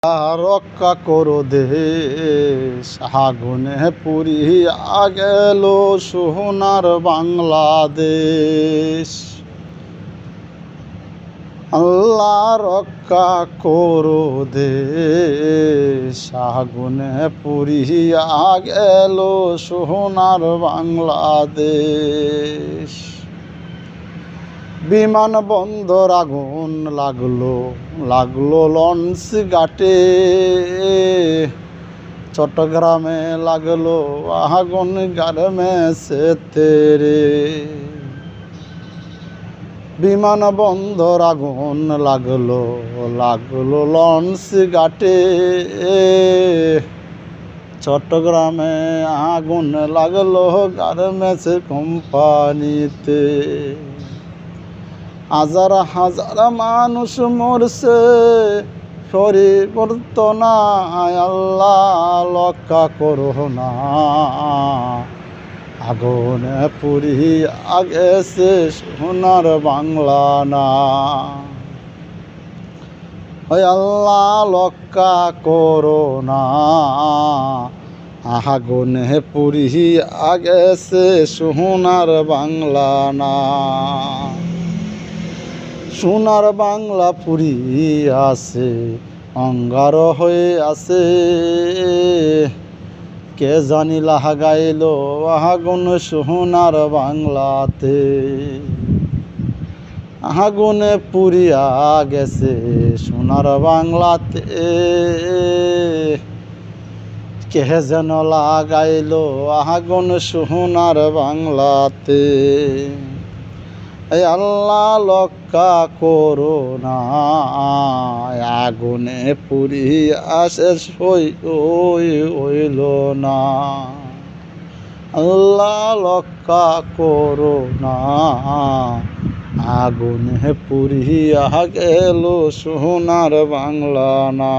রক্ষা করো দেশ, আগুনে পুড়িয়া গেল সোনার বাংলাদেশ। আল্লাহ রক্ষা করো দেশ, আগুনে পুড়িয়া গেল সোনার বাংলাদেশ। বিমানবন্দর আগুন লাগলো লঞ্চ ঘাটে, চট্টগ্রামে লাগলো আগুন গার্মেন্টসেতে রে। বিমানবন্দর আগুন লাগলো লঞ্চ ঘাটে, চট্টগ্রামে আগুন লাগলো গার্মেন্টস কোম্পানিতে। হাজার হাজার মানুষ মরছে, পরিবর্তন আল্লাহ রক্ষা করো না। আগুনে পুড়িয়া গেছে সোনার বাংলা না। আল্লাহ রক্ষা করো না, আগুনে পুড়িয়া গেছে সোনার বাংলা না। সোনার বাংলা পুড়িয়া আছে, অঙ্গার হয়ে আছে। কে জানি লাগাইল আগুন সোনার বাংলাতে। আগুনে পুড়িয়া গেছে সোনার বাংলাতে, কে যেন লাগাইল আগুন সোনার বাংলাতে। আল্লাহ রক্ষা করো না, আগুনে পুড়িয়া শেষ হইল না। আল্লাহ রক্ষা করো না, আগুনে পুড়িয়া গেল সোনার বাংলা না।